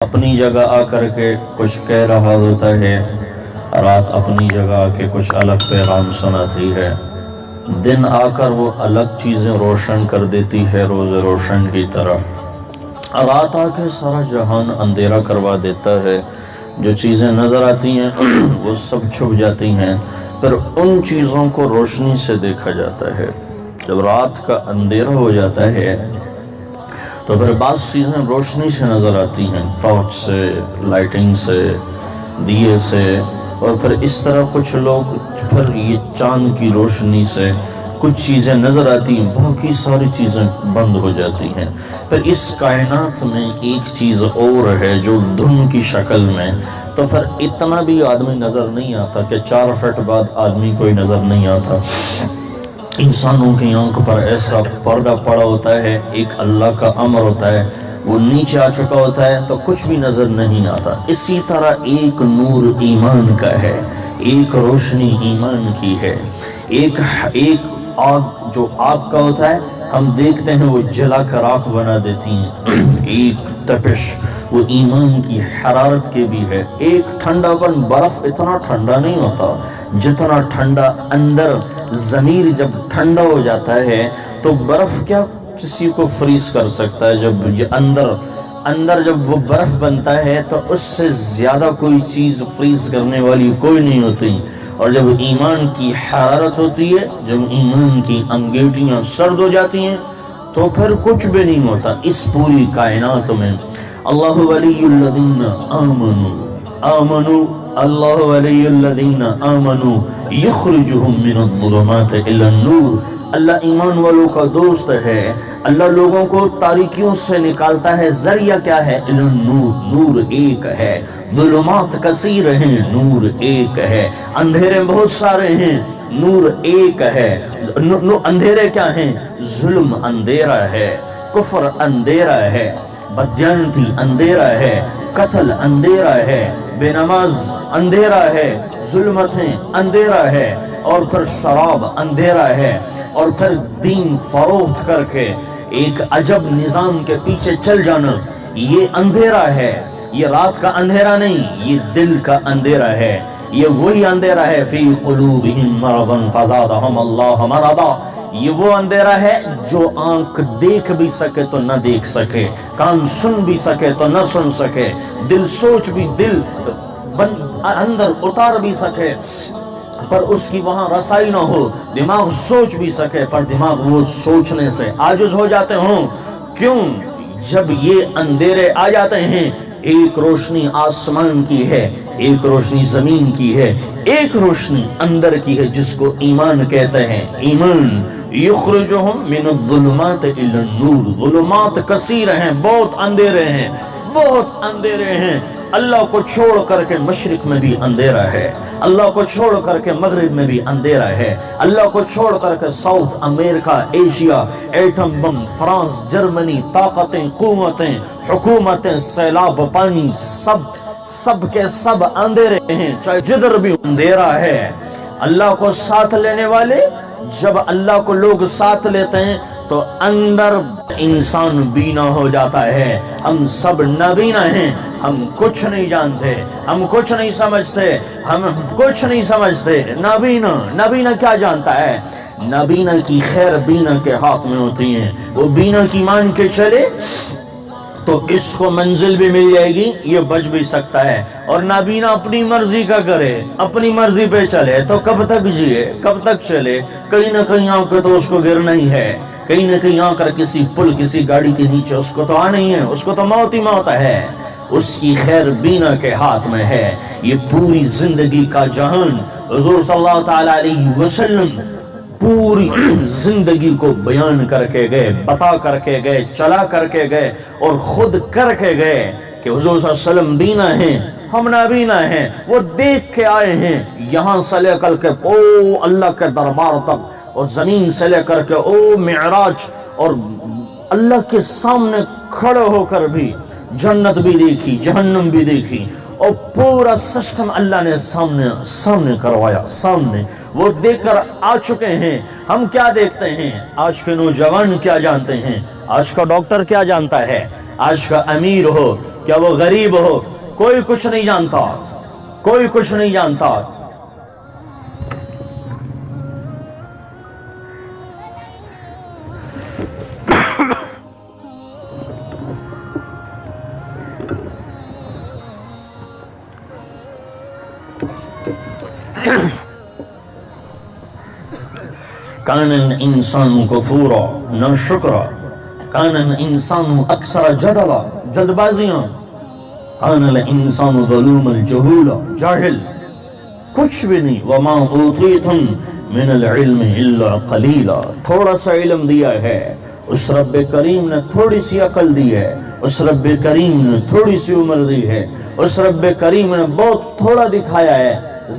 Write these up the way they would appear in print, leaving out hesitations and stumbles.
اپنی جگہ آ کر کے کچھ کہہ رہا ہوتا ہے، رات اپنی جگہ آ کے کچھ الگ پیغام سناتی ہے، دن آ کر وہ الگ چیزیں روشن کر دیتی ہے روز روشن کی طرح، رات آ کے سارا جہان اندھیرا کروا دیتا ہے، جو چیزیں نظر آتی ہیں وہ سب چھپ جاتی ہیں، پھر ان چیزوں کو روشنی سے دیکھا جاتا ہے۔ جب رات کا اندھیرا ہو جاتا ہے تو پھر بعض چیزیں روشنی سے نظر آتی ہیں، ٹارچ سے، لائٹنگ سے، دیے سے، اور پھر اس طرح کچھ لوگ پھر یہ چاند کی روشنی سے کچھ چیزیں نظر آتی ہیں، باقی ساری چیزیں بند ہو جاتی ہیں۔ پھر اس کائنات میں ایک چیز اور ہے جو دھن کی شکل میں، تو پھر اتنا بھی آدمی نظر نہیں آتا کہ 4 فٹ بعد آدمی کوئی نظر نہیں آتا۔ انسانوں کی آنکھ پر ایسا پردہ پڑا ہوتا ہے، ایک اللہ کا امر ہوتا ہے، وہ نیچے آ چکا ہوتا ہے تو کچھ بھی نظر نہیں آتا۔ اسی طرح ایک نور ایمان کا ہے، ایک روشنی ایمان کی ہے، ایک آگ جو آگ کا ہوتا ہے ہم دیکھتے ہیں وہ جلا کر راکھ بنا دیتی ہیں، ایک تپش وہ ایمان کی حرارت کے بھی ہے، ایک ٹھنڈا پن، برف اتنا ٹھنڈا نہیں ہوتا جتنا ٹھنڈا اندر ضمیر جب ٹھنڈا ہو جاتا ہے تو برف کیا کسی کو فریز کر سکتا ہے، جب یہ اندر جب وہ برف بنتا ہے تو اس سے زیادہ کوئی چیز فریز کرنے والی کوئی نہیں ہوتی، اور جب ایمان کی حرارت ہوتی ہے، جب ایمان کی انگیٹیاں سرد ہو جاتی ہیں تو پھر کچھ بھی نہیں ہوتا۔ اس پوری کائنات میں اللہ ولی الذین آمنوا اللہ ولی الذین آمنوا یخرجہم من الظلمات الی النور، اللہ ایمان والوں کا دوست ہے، اللہ لوگوں کو تاریکیوں سے نکالتا ہے، ذریعہ کیا ہے؟ الی النور، نور ایک ہے، ظلمات کثیر ہیں، نور ایک ہے، اندھیرے بہت سارے ہیں، نور ایک ہے۔ اندھیرے کیا ہیں؟ ظلم اندھیرا ہے، کفر اندھیرا ہے، بدیانتی اندھیرا ہے، قتل اندھیرا ہے، بے نماز اندھیرا ہے، ظلمتیں اندھیرا ہے، اور پھر شراب اندھیرا ہے، اور پھر دین فروخت کر کے ایک عجب نظام کے پیچھے چل جانا، یہ اندھیرا ہے۔ یہ رات کا اندھیرا نہیں، یہ دل کا اندھیرا ہے، یہ وہی اندھیرا ہے فی قلوبہم مرض فزادہم اللہ مرضا، یہ وہ اندھیرا ہے جو آنکھ دیکھ بھی سکے تو نہ دیکھ سکے، کان سن بھی سکے تو نہ سن سکے، دل سوچ بھی، دل اندر اتار بھی سکے پر اس کی وہاں رسائی نہ ہو، دماغ سوچ بھی سکے پر دماغ وہ سوچنے سے عاجز ہو جاتے ہوں۔ کیوں؟ جب یہ اندھیرے آ جاتے ہیں، ایک روشنی آسمان کی ہے، ایک روشنی زمین کی ہے، ایک روشنی اندر کی ہے جس کو ایمان کہتے ہیں۔ ایمان یخرجہم من الظلمات الی النور، ظلمات کثیر ہیں، بہت اندھیرے ہیں، بہت اندھیرے ہیں، اللہ کو چھوڑ کر کے مشرق میں بھی اندھیرا ہے، اللہ کو چھوڑ کر کے مغرب میں بھی اندھیرا ہے، اللہ کو چھوڑ کر کے South America, Asia, atom bomb, France, Germany, طاقتیں، قوتیں، حکومتیں، سیلاب، پانی، سب کے سب اندھیرے ہیں، چاہے جدھر بھی اندھیرا ہے۔ اللہ کو ساتھ لینے والے، جب اللہ کو لوگ ساتھ لیتے ہیں تو اندر انسان بینا ہو جاتا ہے۔ ہم سب نابینا ہیں، ہم کچھ نہیں جانتے، ہم کچھ نہیں سمجھتے، ہم کچھ نہیں سمجھتے۔ نابینا کیا جانتا ہے؟ نابینا کی خیر بینا کے ہاتھ میں ہوتی ہیں، وہ بینا کی مان کے چلے تو اس کو منزل بھی مل جائے گی، یہ بچ بھی سکتا ہے، اور نابینا اپنی مرضی کا کرے، اپنی مرضی پہ چلے تو کب تک جیے، کب تک چلے؟ کہیں نہ کہیں آ کے تو اس کو گرنا ہی ہے، کہیں نہ کہیں آ کر کسی پل، کسی گاڑی کے نیچے اس کو تو آنا ہی ہے، اس کو تو موت ہی موت ہے۔ اس کی خیر بینا کے ہاتھ میں ہے۔ یہ پوری زندگی کا جہان حضور صلی اللہ تعالی علیہ وسلم پوری زندگی کو بیان کر کے گئے، بتا کر کے گئے، چلا کر کے گئے، اور خود کر کے گئے کہ حضور صلی اللہ علیہ وسلم بینا ہیں، ہم نابینا ہیں، وہ دیکھ کے آئے ہیں یہاں سے لے کر کے او اللہ کے دربار تک، اور زمین سے لے کر کے او معراج، اور اللہ کے سامنے کھڑے ہو کر بھی جنت بھی دیکھی، جہنم بھی دیکھی، اور پورا سسٹم اللہ نے سامنے کروایا، سامنے وہ دیکھ کر آ چکے ہیں۔ ہم کیا دیکھتے ہیں؟ آج کے نوجوان کیا جانتے ہیں؟ آج کا ڈاکٹر کیا جانتا ہے؟ آج کا امیر ہو کیا وہ غریب ہو، کوئی کچھ نہیں جانتا، کوئی کچھ نہیں جانتا۔ کان الانسان کفورا ناشکرا، کان الانسان اکثر جدلا، جلد بازیاں، کان الانسان ظلوما جہولا، جاہل، کچھ بھی نہیں۔ وما اوتیتم من العلم الا قلیلا، تھوڑا سا علم دیا ہے اس رب کریم نے، تھوڑی سی عقل دی ہے اس رب کریم نے، تھوڑی سی عمر دی ہے اس رب کریم نے، بہت تھوڑا دکھایا ہے،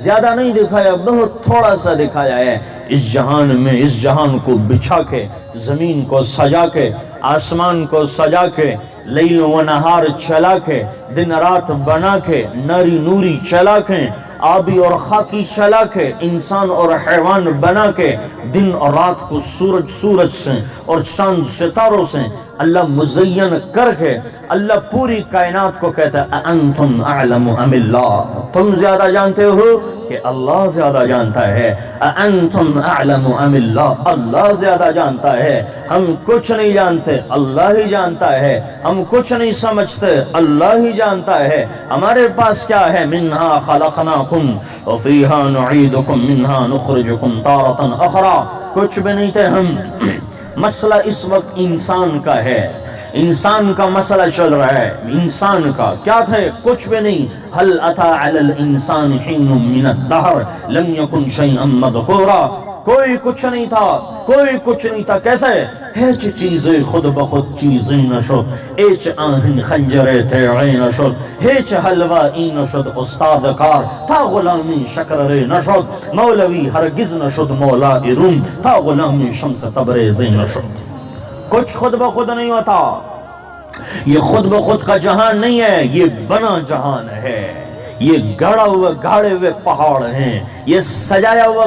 زیادہ نہیں دکھایا، بہت تھوڑا سا دکھایا ہے۔ اس جہان میں، اس جہان کو بچھا کے، زمین کو سجا کے، آسمان کو سجا کے، لیل و نہار چلا کے، دن رات بنا کے، ناری نوری چلا کے، آبی اور خاکی چلا کے، انسان اور حیوان بنا کے، دن اور رات کو سورج سے اور چاند ستاروں سے اللہ مزین کر کے، اللہ پوری کائنات کو کہتا ہے انتم اعلم ام اللہ، تم زیادہ جانتے ہو کہ اللہ زیادہ جانتا ہے، انتم اعلم ام اللہ، اللہ زیادہ جانتا ہے، ہم کچھ نہیں جانتے، اللہ ہی جانتا ہے، ہم کچھ نہیں سمجھتے، اللہ ہی جانتا ہے۔ ہمارے پاس کیا ہے؟ منہا خلقناکم وفیہا نعیدکم منہا نخرجکم تارۃ اخری، کچھ بھی نہیں تھے ہم۔ مسئلہ اس وقت انسان کا ہے، انسان کا مسئلہ چل رہا ہے، انسان کا کیا تھے؟ کچھ بھی نہیں۔ هل اتى على الانسان حين من الدهر لم يكن شيئا مذكورا، کوئی کچھ نہیں تھا، کوئی کچھ نہیں تھا۔ کیسے؟ ہیچ چیزیں خود بخود چیزیں نشد، ایچ آہن خنجرے تھے عین نشد، ہیچ حلوہ این نشد استاد کار، تھا غلامی شکرے نشد، مولوی ہرگز نشد مولا روم، تھا غلامی شمس تبریز نشد۔ کچھ خود بخود نہیں ہوتا، یہ خود بخود کا جہان نہیں ہے، یہ بنا جہان ہے، یہ گاڑا ہوا گاڑے ہوئے پہاڑ ہیں، یہ سجایا ہوا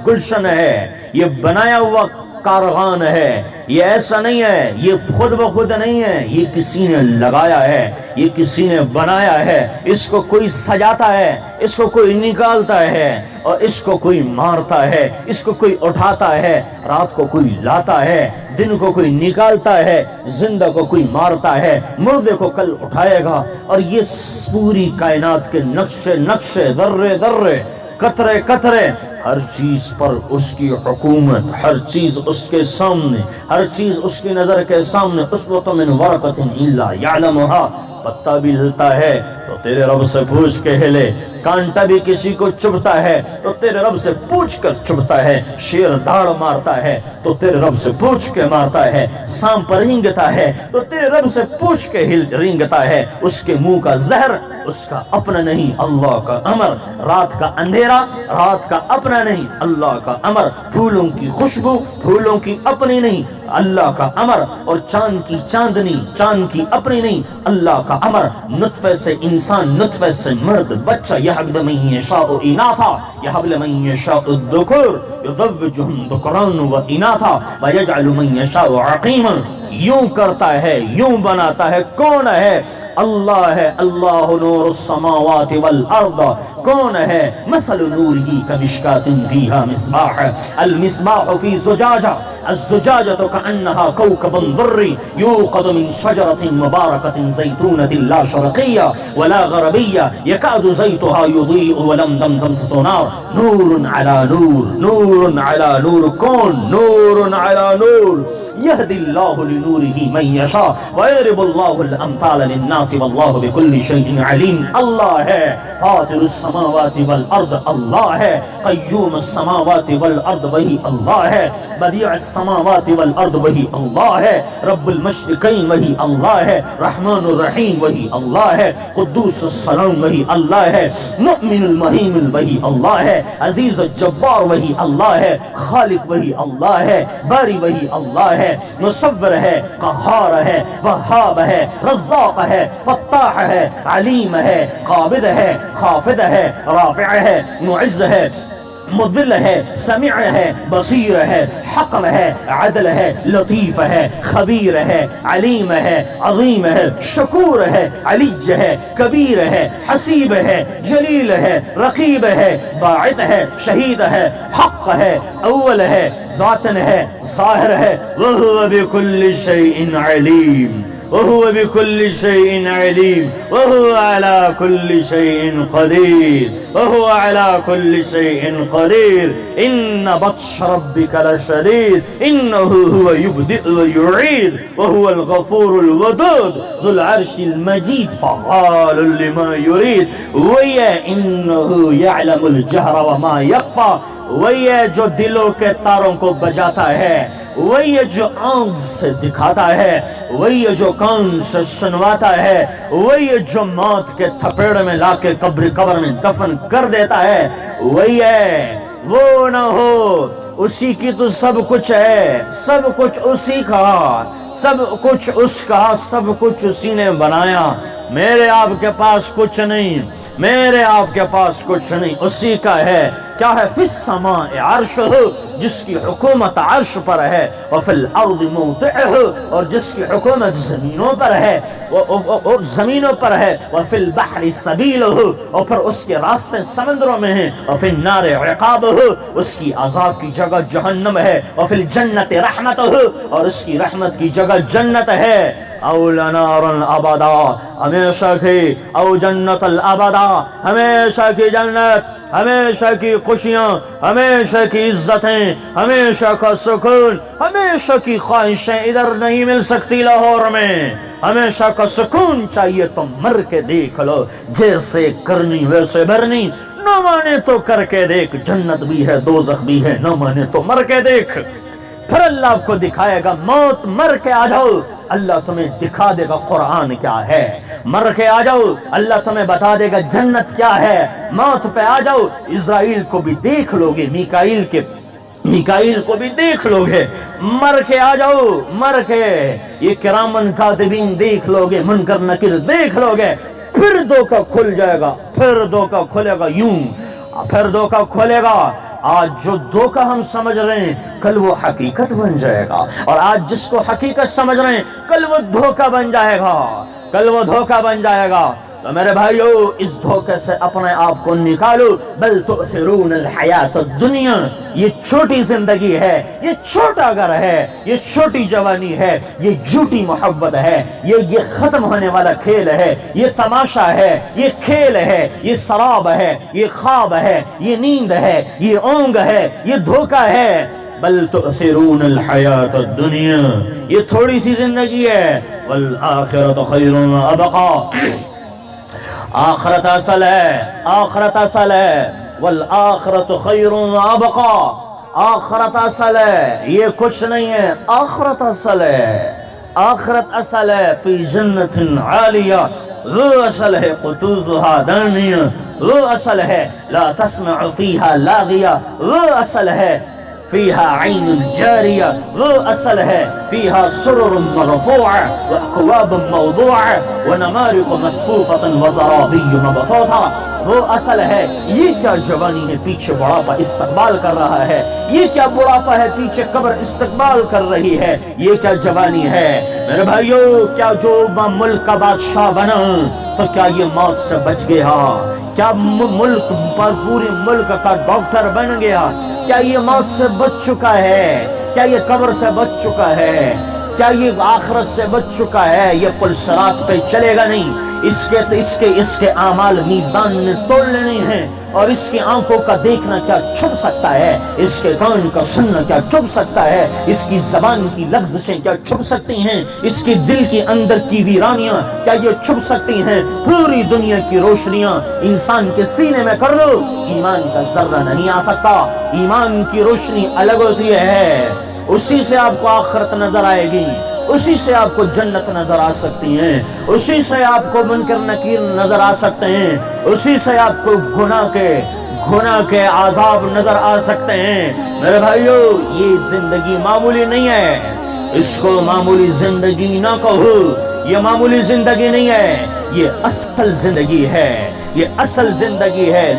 گلشن ہے، یہ بنایا ہوا کارخان ہے، یہ ایسا نہیں ہے، یہ خود بخود نہیں ہے، یہ کسی نے لگایا ہے، یہ کسی نے بنایا ہے۔ اس کو کوئی سجاتا ہے، اس کو کوئی نکالتا ہے، اور اس کو کوئی مارتا ہے، اس کو کوئی اٹھاتا ہے، رات کو کوئی لاتا ہے، دن کو کوئی نکالتا ہے، زندہ کو کوئی مارتا ہے، مردے کو کل اٹھائے گا۔ اور یہ پوری کائنات کے نقشے نقشے، ذرے ذرے، قطرے قطرے، ہر چیز پر اس کی حکومت، ہر چیز اس کے سامنے، ہر چیز اس کی نظر کے سامنے۔ اسوۃ من ورقۃ الا یعلمھا، پتا بھی ہلتا ہے تو تیرے رب سے پوچھ کے ہلے، کانٹا بھی کسی کو چبھتا ہے تو تیرے رب سے پوچھ کر چبھتا ہے، شیر داڑ مارتا ہے تو تیرے رب سے پوچھ کے مارتا ہے، سانپ رینگتا ہے تو تیرے رب سے پوچھ کے رینگتا ہے۔ اس کے منہ کا زہر اس کا اپنا نہیں، اللہ کا امر۔ رات کا اندھیرا رات کا اپنا نہیں، اللہ کا امر۔ پھولوں کی خوشبو پھولوں کی اپنی نہیں، اللہ کا امر۔ اور چاند کی چاندنی چاند کی اپنی نہیں، اللہ کا امر۔ نطفے سے انسان، نطفے سے مرد بچہ، یہب لمن یشاء اناثا یہب لمن یشاء الذکور یزوجہم ذکرانا و اناثا ویجعل من یشاء عقیما، یوں کرتا ہے، یوں بناتا ہے۔ کون ہے؟ اللہ ہے۔ اللہ نور السماوات والارض، کون ہے؟ مثل نورہ کمشکاۃ فیہا مصباح، المصباح فی زجاجہ، الزجاجة كأنها كوكب دري يوقد من شجرة مباركة زيتونة لا شرقية ولا غربية يكاد زيتها يضيء ولم تمسسه نار، نور على نور، نور على نور۔ کون؟ نور على نور، يهدي الله لنوره من يشاء ويضرب الله الأمثال للناس والله بكل شيء عليم۔ اللہ ہے فاطر السماوات والأرض، اللہ ہے قیوم السماوات والأرض، وہی اللہ ہے بدیع السماوات والأرض، وہی اللہ ہے رب المشرقین، وہی اللہ ہے رحمان الرحیم، وہی اللہ ہے قدوس السلام، وہی اللہ ہے مؤمن المہیمن، وہی اللہ ہے عزیز الجبار، وہی اللہ ہے خالق، وہی اللہ ہے باری، وہی اللہ ہے مصور ہے قہار ہے وہاب ہے رزاق ہے فتاح ہے علیم ہے قابض ہے خافض ہے رافع ہے معز ہے مذل ہے سمیع ہے بصیر ہے حکم ہے، عدل ہے، لطیف ہے، خبیر ہے، علیم ہے، عظیم ہے، شکور ہے، علی ہے، کبیر ہے، حسیب ہے، جلیل ہے، رقیب ہے، باعث ہے، شہید ہے، حق ہے، اول ہے، باطن ہے، ظاہر ہے، وَهُوَ بِكُلِّ شَيْءٍ عَلِيمٌ وَهُوَ بِكُلِّ شَيْءٍ عَلِيمٌ وَهُوَ عَلَى كُلِّ شَيْءٍ قَدِيرٌ وَهُوَ عَلَى كُلِّ شَيْءٍ قَدِيرٌ إِنَّ بَطْشَ رَبِّكَ لَشَدِيدٌ إِنَّهُ هُوَ يُبْدِئُ وَيُعِيدُ وَهُوَ الْغَفُورُ الْوَدُودُ ذُو الْعَرْشِ الْمَجِيدُ فَعَّالٌ لِمَا يُرِيدُ وہی ہے إِنَّهُ يَعْلَمُ الْجَهْرَ وَمَا يَخْفَى وہی ہے جو دلوں کے تاروں کو بجاتا ہے، وہی ہے جو آنکھ سے دکھاتا ہے، وہی ہے جو کان سے سنواتا ہے، وہی ہے جو موت کے تھپیڑ میں لا کے قبر میں دفن کر دیتا ہے، وہی ہے، وہ نہ ہو اسی کی تو سب کچھ ہے، سب کچھ اسی کا، سب کچھ اس کا، سب کچھ اسی نے بنایا، میرے آپ کے پاس کچھ نہیں، میرے آپ کے پاس کچھ نہیں، اسی کا ہے، کیا ہے فی السماء عرشہ، جس کی حکومت عرش پر ہے، وفی الارض موضعہ، اور جس کی حکومت زمینوں پر ہے، زمینوں پر ہے، وفی البحر سبیلہ، اور پھر اس کے راستے سمندروں میں ہیں، وفی النار عقابہ، اس کی عذاب کی جگہ جہنم ہے، وفی الجنت رحمتہ، اور اس کی رحمت کی جگہ جنت ہے، او لنار ابدا، ہمیشہ کی، او جنت الابدا، ہمیشہ کی جنت، ہمیشہ کی خوشیاں، ہمیشہ کی عزتیں، ہمیشہ کا سکون، ہمیشہ کی خواہشیں ادھر نہیں مل سکتی لاہور میں، ہمیشہ کا سکون چاہیے تو مر کے دیکھ لو، جیسے کرنی ویسے بھرنی، نہ مانے تو کر کے دیکھ، جنت بھی ہے دوزخ بھی ہے، نہ مانے تو مر کے دیکھ، پھر اللہ آپ کو دکھائے گا، موت مر کے آ جاؤ، اللہ تمہیں دکھا دے گا قرآن کیا ہے، مر کے آ جاؤ اللہ تمہیں بتا دے گا جنت کیا ہے، موت پہ آ جاؤ اسرائیل کو بھی دیکھ لو گے، میکائیل کو بھی دیکھ لو گے، مر کے آ جاؤ، مر کے یہ کرامن کاتبین دیکھ لو گے، منکر نکیر دیکھ لو گے، پھر دھوکہ کھل جائے گا، پھر دھوکہ کھلے گا، یوں پھر دھوکہ کھلے گا، آج جو دھوکہ ہم سمجھ رہے ہیں کل وہ حقیقت بن جائے گا، اور آج جس کو حقیقت سمجھ رہے ہیں کل وہ دھوکہ بن جائے گا، کل وہ دھوکہ بن جائے گا، تو میرے بھائیو اس دھوکے سے اپنے آپ کو نکالو، بل تؤثرون الحیات الدنیا، یہ چھوٹی زندگی ہے، یہ چھوٹا گھر ہے، یہ چھوٹی جوانی ہے، یہ جھوٹی محبت ہے، یہ ختم ہونے والا کھیل ہے، یہ تماشا ہے، یہ کھیل ہے، یہ سراب ہے، یہ خواب ہے، یہ نیند ہے، یہ اونگ ہے، یہ دھوکہ ہے، بل تؤثرون الحیات الدنیا، یہ تھوڑی سی زندگی ہے، والآخرۃ خیر وابقی، آخرت اصل ہے، آخرت اصل ہے، والآخرت خیر وابقی، آخرت اصل ہے، یہ کچھ نہیں ہے، آخرت اصل ہے، آخرت اصل ہے، فی جنت عالیہ، وہ اصل ہے قطوفها دانیہ، وہ اصل ہے لا تسمع فیہا لاغیہ، وہ اصل ہے فیہا عین جاریہ، وہ اصل ہے فیہا سرر مرفوعہ واکواب موضوعہ ونمارق مصفوفۃ وزرابی مبثوثہ، وہ اصل ہے، یہ کیا جوانی ہے پیچھے بڑھاپا استقبال کر رہا ہے، یہ کیا بڑھاپا ہے پیچھے قبر استقبال کر رہی ہے، یہ کیا جوانی ہے، میرے بھائیو کیا جو ملک کا بادشاہ بنا تو کیا یہ موت سے بچ گیا، کیا ملک پر پورے ملک کا ڈاکٹر بن گیا، کیا یہ موت سے بچ چکا ہے، کیا یہ قبر سے بچ چکا ہے، کیا یہ آخرت سے بچ چکا ہے، یہ پل صراط پہ چلے گا نہیں، اس کے اعمال میزان میں تول لینے ہیں، اور اس کی آنکھوں کا دیکھنا کیا چھپ سکتا ہے، اس کے کان کا سننا کیا چھپ سکتا ہے، اس کی زبان کی لغزشیں کیا چھپ سکتی ہیں، اس کے دل کے اندر کی ویرانیاں کیا یہ چھپ سکتی ہیں، پوری دنیا کی روشنیاں انسان کے سینے میں کر لو، ایمان کا ذرہ نہیں آ سکتا، ایمان کی روشنی الگ ہوتی ہے، اسی سے آپ کو آخرت نظر آئے گی، اسی سے آپ کو جنت نظر آ سکتی ہیں، اسی سے آپ کو منکر نکیر نظر آ سکتے ہیں، اسی سے آپ کو گناہ کے عذاب نظر آ سکتے ہیں، میرے بھائیو یہ زندگی معمولی نہیں ہے، اس کو معمولی زندگی نہ کہو، یہ معمولی زندگی نہیں ہے، یہ اصل زندگی ہے، یہ اصل زندگی ہے۔